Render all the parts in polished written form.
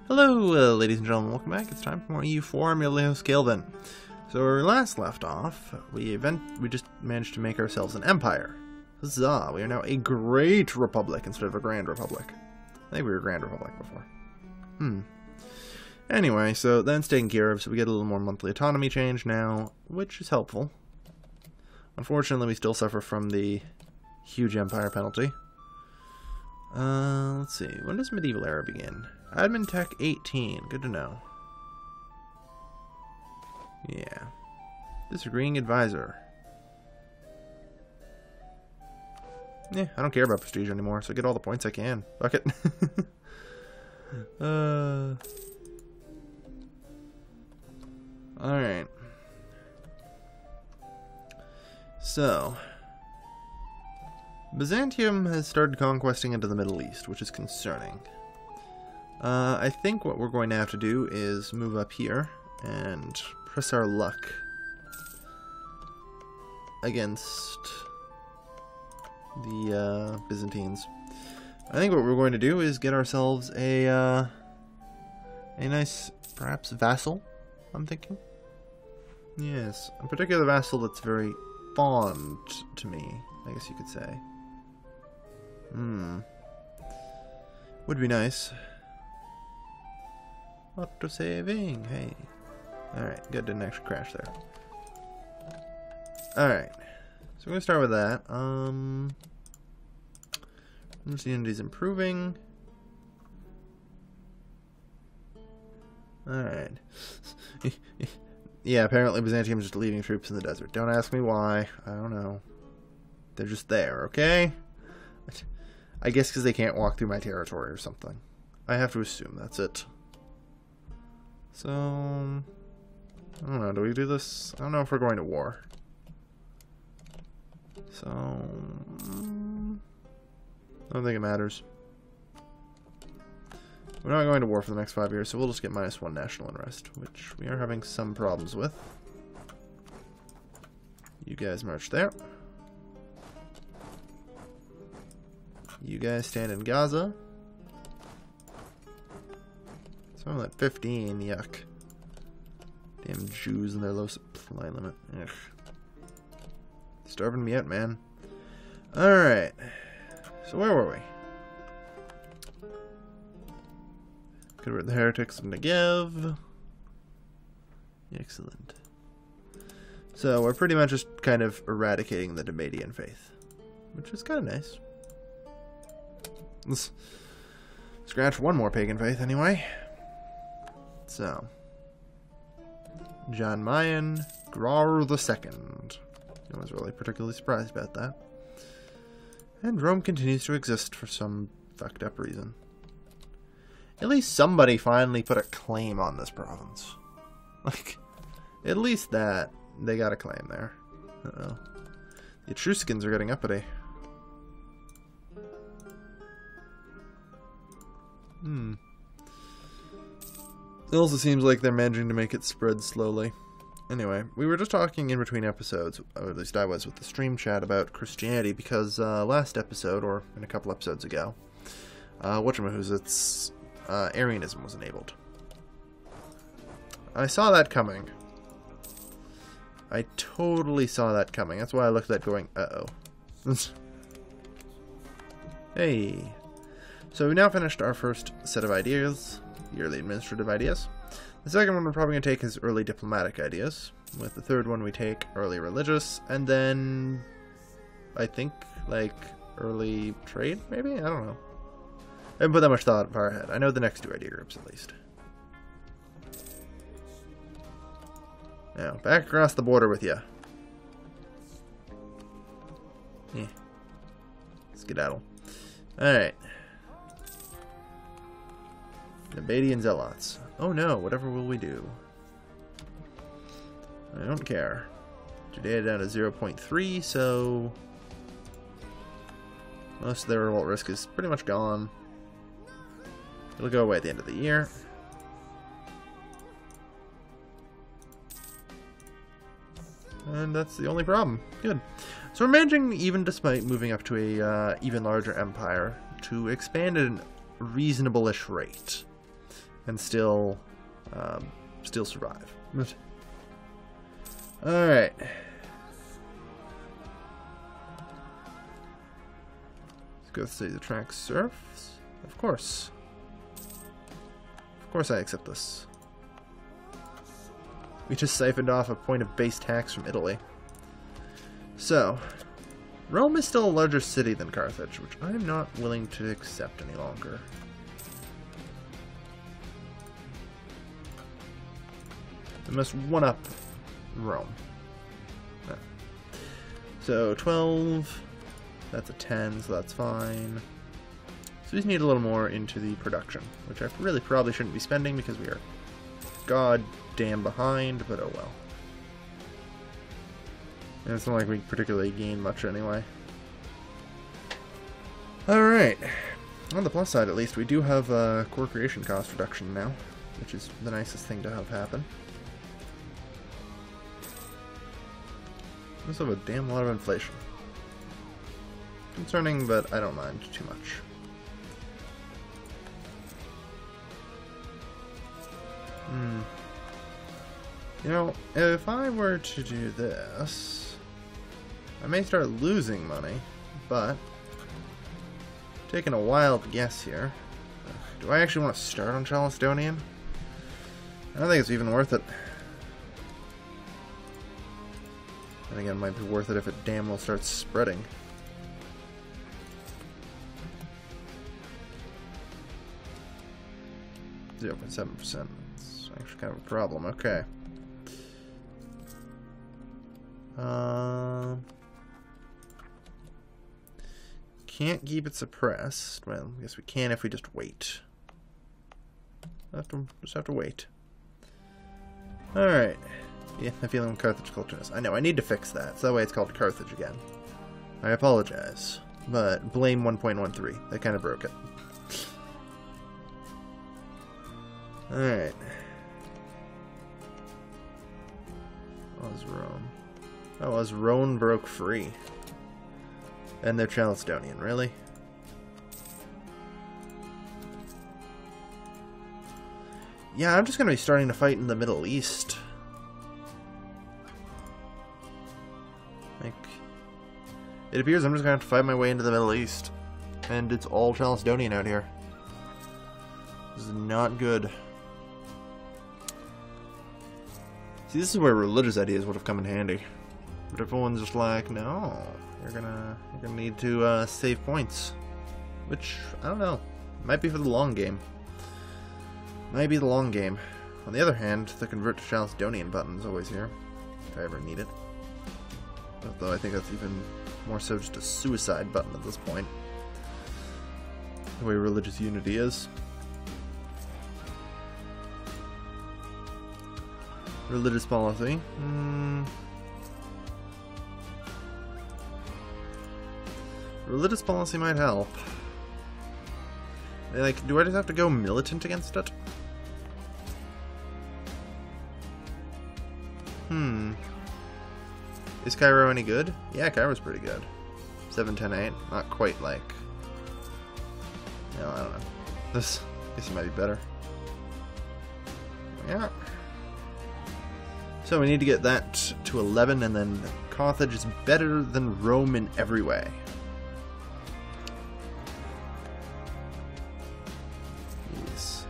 Hello, ladies and gentlemen, welcome back. It's time for more EU Formula Scale then. So where we last left off, we just managed to make ourselves an empire. Huzzah! We are now a great republic instead of a grand republic. I think we were a grand republic before. Anyway, so that's taken care of, so we get a little more monthly autonomy change now, which is helpful. Unfortunately, we still suffer from the huge empire penalty. Let's see. When does medieval era begin? Admin Tech 18. Good to know. Yeah. Disagreeing advisor. Yeah, I don't care about prestige anymore, so I get all the points I can. Fuck it. Alright. So, Byzantium has started conquesting into the Middle East, which is concerning. I think what we're going to have to do is move up here and press our luck against the Byzantines. I think what we're going to do is get ourselves a nice, perhaps, vassal, I'm thinking. Yes, a particular vassal that's very fond to me, I guess you could say. Would be nice. Auto saving, hey. Alright, good, didn't actually crash there. Alright, so we're going to start with that. Unity's improving. Alright. Yeah, apparently Byzantium's just leaving troops in the desert. Don't ask me why. I don't know. They're just there, okay? I guess because they can't walk through my territory or something. I have to assume that's it. So, I don't know, do we do this? I don't know if we're going to war. So, I don't think it matters. We're not going to war for the next 5 years, so we'll just get -1 national unrest, which we are having some problems with. You guys march there. You guys stand in Gaza. So I'm at 15, yuck. Damn Jews and their low supply limit. Ugh. Starving me out, man. Alright. So where were we? Convert the heretics of Negev. Excellent. So we're pretty much just kind of eradicating the Demadian faith, which is kind of nice. Let's scratch one more pagan faith anyway. So, John Mayen, Grar II. No one's really particularly surprised about that. And Rome continues to exist for some fucked up reason. At least somebody finally put a claim on this province. Like, at least that, they got a claim there. Uh-oh. The Etruscans are getting uppity. It also seems like they're managing to make it spread slowly. Anyway, we were just talking in between episodes, or at least I was with the stream chat, about Christianity, because last episode, or in a couple episodes ago, whatchamahoots, Arianism was enabled. I saw that coming. I totally saw that coming. That's why I looked at that going, uh-oh. Hey. So we now finished our first set of ideas. Yearly administrative ideas. The second one we're probably going to take is early diplomatic ideas. With the third one we take early religious, and then I think like early trade, maybe? I don't know. I haven't put that much thought far ahead. I know the next 2 idea groups at least. Now, back across the border with you. Yeah. Skedaddle. Alright. Nabadian Zealots. Oh no, whatever will we do? I don't care. Judea down to 0.3, so most of their revolt risk is pretty much gone. It'll go away at the end of the year. And that's the only problem. Good. So we're managing, even despite moving up to a even larger empire, to expand at a reasonable-ish rate. and still survive. Alright. Let's go see the track serfs. Of course. Of course I accept this. We just siphoned off a point of base tax from Italy. So, Rome is still a larger city than Carthage, which I'm not willing to accept any longer. We must one-up Rome. Ah. So, 12, that's a 10, so that's fine. So we just need a little more into the production, which I really probably shouldn't be spending because we are goddamn behind, but oh well. And it's not like we particularly gain much anyway. Alright. On the plus side, at least, we do have core creation cost reduction now, which is the nicest thing to have happen. We also have a damn lot of inflation. Concerning, but I don't mind too much. You know, if I were to do this, I may start losing money, but taking a wild guess here. Do I actually want to start on Chalcedonian? I don't think it's even worth it. And again, it might be worth it if it damn well starts spreading. .7%. It's actually kind of a problem. Okay. Can't keep it suppressed. Well, I guess we can if we just wait. Just have to wait. Alright. Yeah, I'm feeling Carthage cultures. I know, I need to fix that, so that way it's called Carthage again. I apologize, but blame 1.13. That kind of broke it. Alright. What was Rome? Oh, as Rome broke free. And they're Chalcedonian, really? Yeah, I'm just gonna be starting to fight in the Middle East. Like, it appears I'm just gonna have to fight my way into the Middle East. And it's all Chalcedonian out here. This is not good. See, this is where religious ideas would have come in handy. But everyone's just like, no, you're gonna need to save points. Which, I don't know, might be for the long game. Might be the long game. On the other hand, the convert to Chalcedonian button is always here, if I ever need it. Although I think that's even more so just a suicide button at this point. The way religious unity is. Religious policy. Religious policy might help. Like, do I just have to go militant against it? Is Cairo any good? Yeah, Cairo's pretty good. 7, 10, 8. Not quite like... No, I don't know. This, I guess it might be better. Yeah. So we need to get that to 11, and then Carthage is better than Rome in every way. Yes.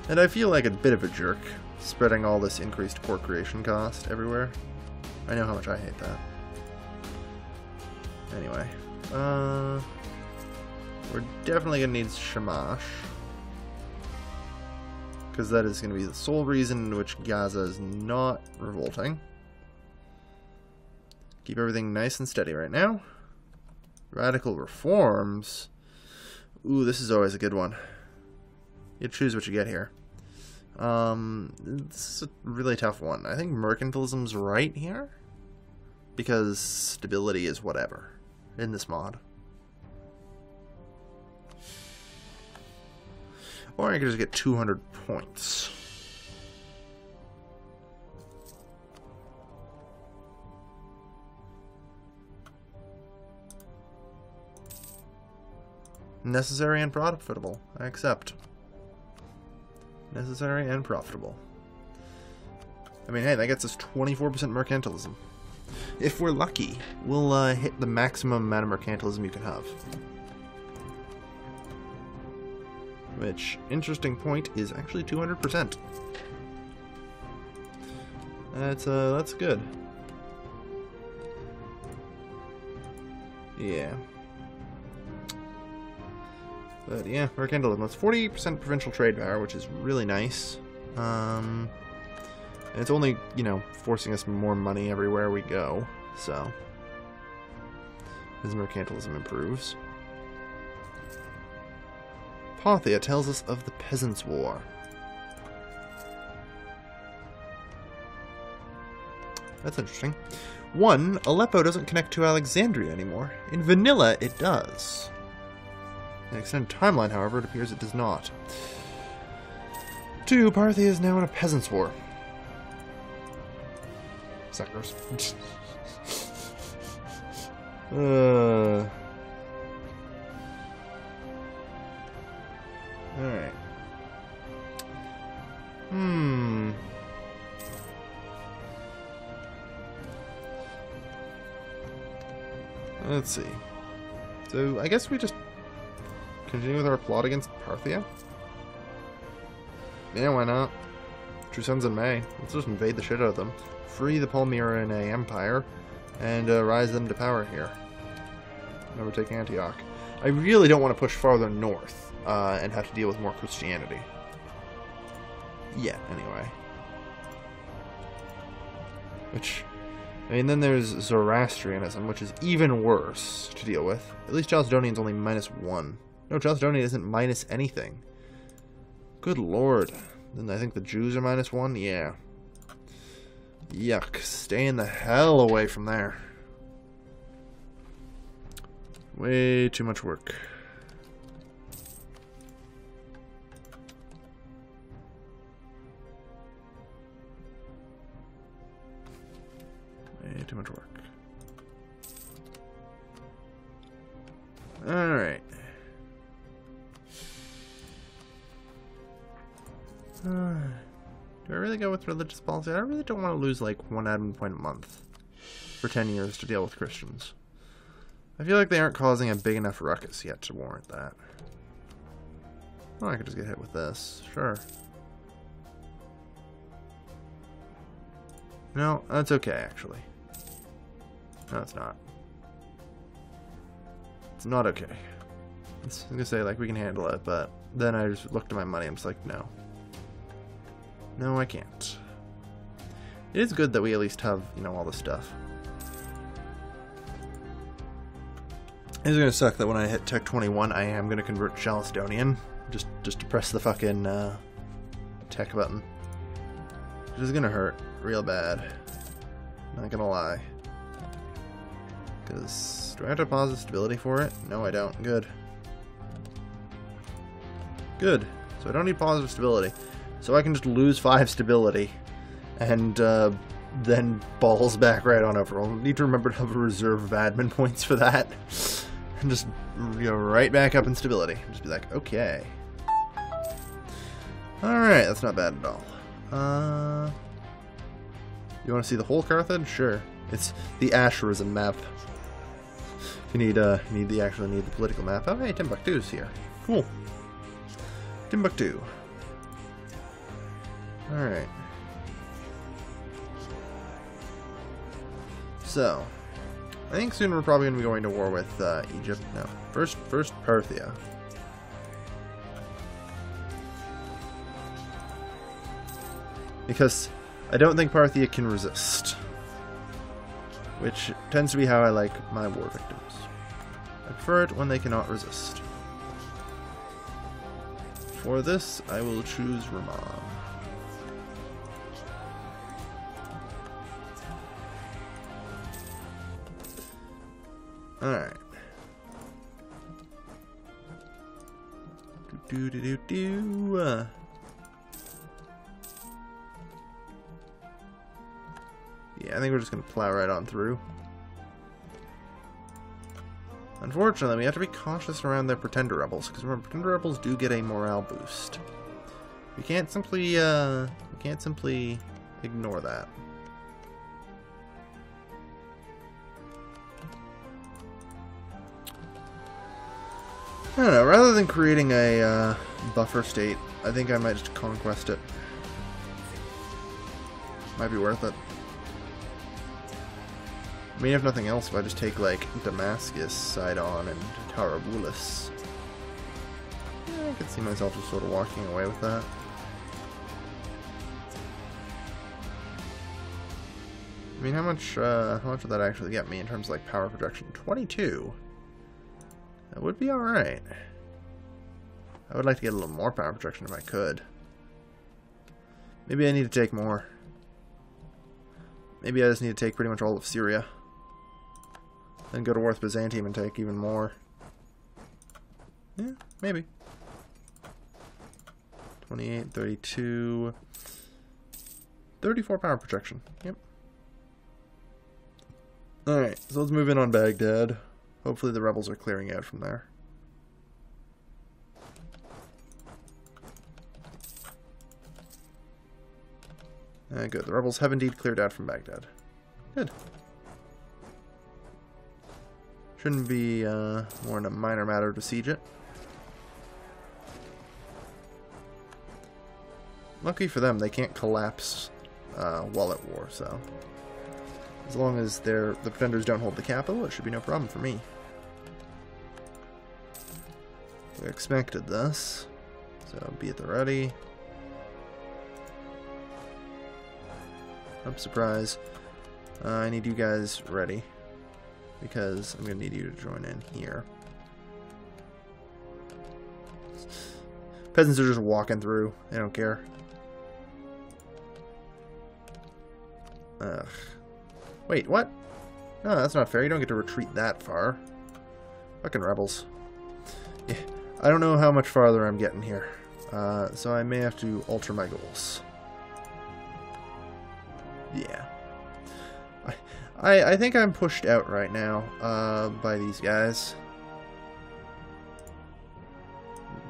And I feel like a bit of a jerk, spreading all this increased core creation cost everywhere. I know how much I hate that. Anyway. We're definitely going to need Shamash. Because that is going to be the sole reason in which Gaza is not revolting. Keep everything nice and steady right now. Radical reforms. Ooh, this is always a good one. You choose what you get here. This is a really tough one. I think Mercantilism's right here. Because stability is whatever in this mod. Or I could just get 200 points. Necessary and profitable. I accept. necessary and profitable. I mean, hey, that gets us 24% mercantilism. If we're lucky, we'll hit the maximum amount of mercantilism you can have. Which, interesting point, is actually 200%. That's good. Yeah. But yeah, mercantilism. That's 40% provincial trade power, which is really nice. And it's only, you know, forcing us more money everywhere we go, so as mercantilism improves. Parthia tells us of the Peasants' War. That's interesting. 1. Aleppo doesn't connect to Alexandria anymore. In vanilla, it does. In the extended timeline, however, it appears it does not. 2. Parthia is now in a Peasants' War. Suckers. Alright. Let's see. So, I guess we just continue with our plot against Parthia? Yeah, why not? True Sons in May. Let's just invade the shit out of them. Free the Palmyrene Empire, and rise them to power here. Overtake Antioch. I really don't want to push farther north, and have to deal with more Christianity. Yeah, anyway. Which, I mean, then there's Zoroastrianism, which is even worse to deal with. At least Chalcedonian's only -1. No, Chalcedonian isn't minus anything. Good lord. Then I think the Jews are -1? Yeah. Yuck. Staying the hell away from there. Way too much work. Way too much work. Alright. Do I really go with religious policy? I really don't want to lose like 1 admin point a month for 10 years to deal with Christians. I feel like they aren't causing a big enough ruckus yet to warrant that. Oh, I could just get hit with this. Sure. No, that's okay, actually. No, it's not. It's not okay. I was gonna say, like, we can handle it, but then I just looked at my money and I'm just like, no. No, I can't. It is good that we at least have, you know, all this stuff. It's gonna suck that when I hit Tech 21, I am gonna convert to Chalcedonian. Just to press the fucking tech button. Which is gonna hurt real bad. Not gonna lie. Because, do I have to pause the stability for it? No, I don't. Good. Good. So I don't need positive stability. So I can just lose 5 stability. And then balls back right on over. I'll need to remember to have a reserve of admin points for that. And just go right back up in stability. Just be like, okay. Alright, that's not bad at all. You want to see the whole Carthage? Sure. It's the Asherism map. If you actually need the political map. Oh, hey, Timbuktu's here. Cool. Timbuktu. Alright. So, I think soon we're probably going to be going to war with Egypt. No, first Parthia. Because I don't think Parthia can resist. Which tends to be how I like my war victims. I prefer it when they cannot resist. For this, I will choose Ramon. Alright. Yeah, I think we're just going to plow right on through. Unfortunately, we have to be cautious around the Pretender Rebels, because remember, Pretender Rebels do get a morale boost. We can't simply ignore that. I don't know, rather than creating a buffer state, I think I might just conquest it. Might be worth it. I mean, if nothing else, if I just take, like, Damascus, Sidon, and Tarabulus, I could see myself just sort of walking away with that. I mean, how much would that actually get me in terms of, like, power projection? 22. That would be alright. I would like to get a little more power projection if I could. Maybe I need to take more. Maybe I just need to take pretty much all of Syria. Then go to war with Byzantine and take even more. Yeah, maybe. 28, 32... 34 power projection. Yep. Alright, so let's move in on Baghdad. Hopefully the rebels are clearing out from there. Good. The rebels have indeed cleared out from Baghdad. Good. Shouldn't be more than a minor matter to siege it. Lucky for them, they can't collapse while at war, so... As long as the pretenders don't hold the capital, it should be no problem for me. We expected this, so be at the ready. Surprise. I need you guys ready, because I'm going to need you to join in here. Peasants are just walking through. They don't care. Ugh. Wait, what? No, that's not fair. You don't get to retreat that far. Fucking rebels. Yeah, I don't know how much farther I'm getting here. So I may have to alter my goals. Yeah. I think I'm pushed out right now by these guys.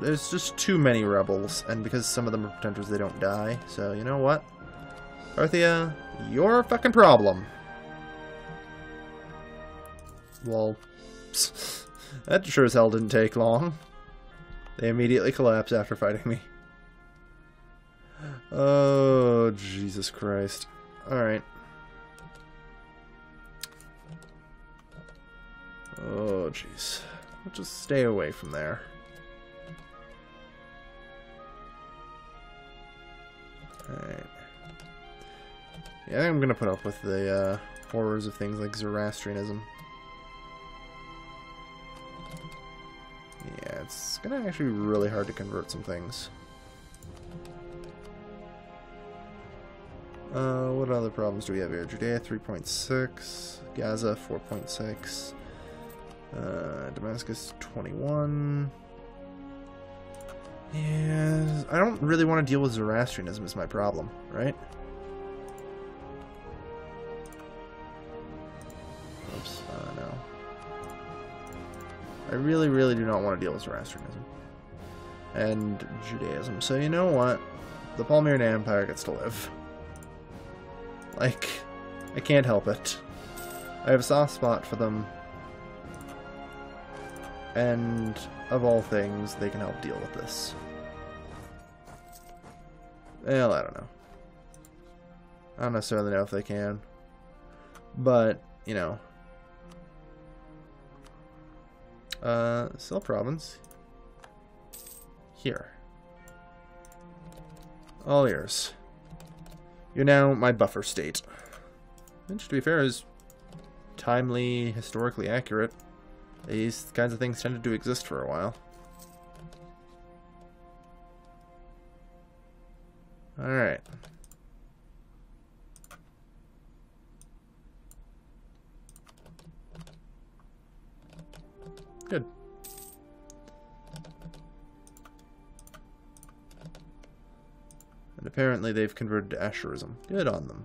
There's just too many rebels, and because some of them are pretenders, they don't die. So, you know what? Parthia, your fucking problem. Well, that sure as hell didn't take long. They immediately collapse after fighting me. Oh, Jesus Christ. Alright. Oh, jeez. We'll just stay away from there. Alright. Yeah, I think I'm gonna put up with the horrors of things like Zoroastrianism. Yeah, it's gonna actually be really hard to convert some things. What other problems do we have here? Judea 3.6, Gaza 4.6, Damascus 21. Yeah, I don't really want to deal with Zoroastrianism is my problem, right? Oops, no. I really, really do not want to deal with Zoroastrianism and Judaism. So you know what? The Palmyran Empire gets to live. Like, I can't help it. I have a soft spot for them. And, of all things, they can help deal with this. Well, I don't know. I don't necessarily know if they can. But, you know. Sil province. Here. All ears. You're now my buffer state. Which, to be fair, is timely, historically accurate. These kinds of things tended to exist for a while. Alright. Good. And apparently they've converted to Asherism. Good on them.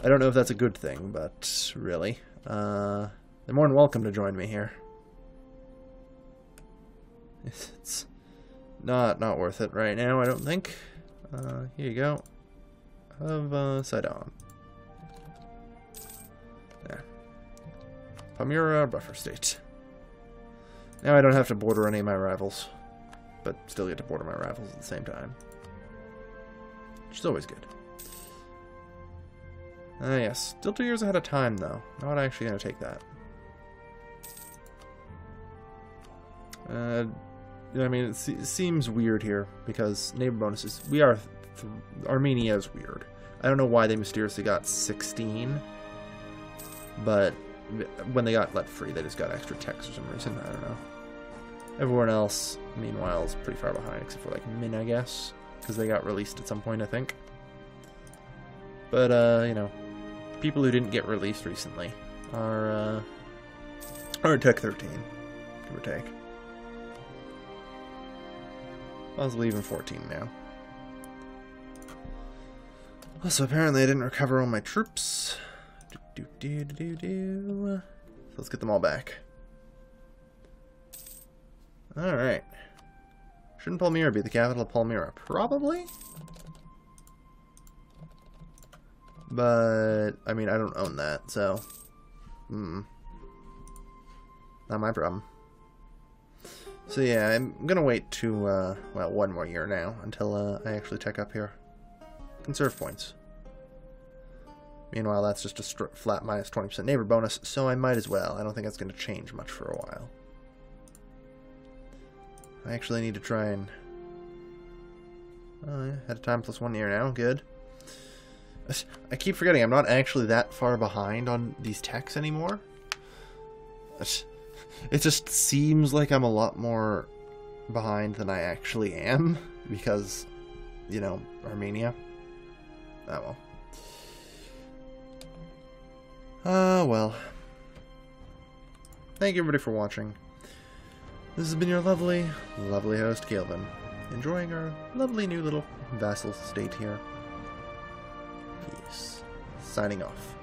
I don't know if that's a good thing, but really. They're more than welcome to join me here. It's not worth it right now, I don't think. Here you go. Of Sidon. There. Palmyra, buffer state. Now I don't have to border any of my rivals, but still get to border my rivals at the same time. Which is always good. Yes. Still 2 years ahead of time, though. Not actually going to take that. I mean, it seems weird here, because neighbor bonuses... Armenia is weird. I don't know why they mysteriously got 16, but when they got let free, they just got extra techs for some reason. I don't know. Everyone else, meanwhile, is pretty far behind, except for, like, Min, I guess, because they got released at some point, I think. But, you know, people who didn't get released recently are Tech 13, give or take. Possibly even 14 now. Also, apparently I didn't recover all my troops. So let's get them all back. Alright. Shouldn't Palmyra be the capital of Palmyra? Probably? But, I mean, I don't own that, so... Not my problem. So yeah, I'm gonna wait to, well, 1 more year now, until I actually tech up here. Conserve points. Meanwhile, that's just a flat minus 20% neighbor bonus, so I might as well. I don't think that's going to change much for a while. I actually need to try and... At a time plus 1 year now, good. I keep forgetting, I'm not actually that far behind on these techs anymore. It just seems like I'm a lot more behind than I actually am, because, you know, Armenia. Oh well. Well. Thank you everybody for watching. This has been your lovely, lovely host, Calvin. Enjoying our lovely new little vassal state here. Peace. Signing off.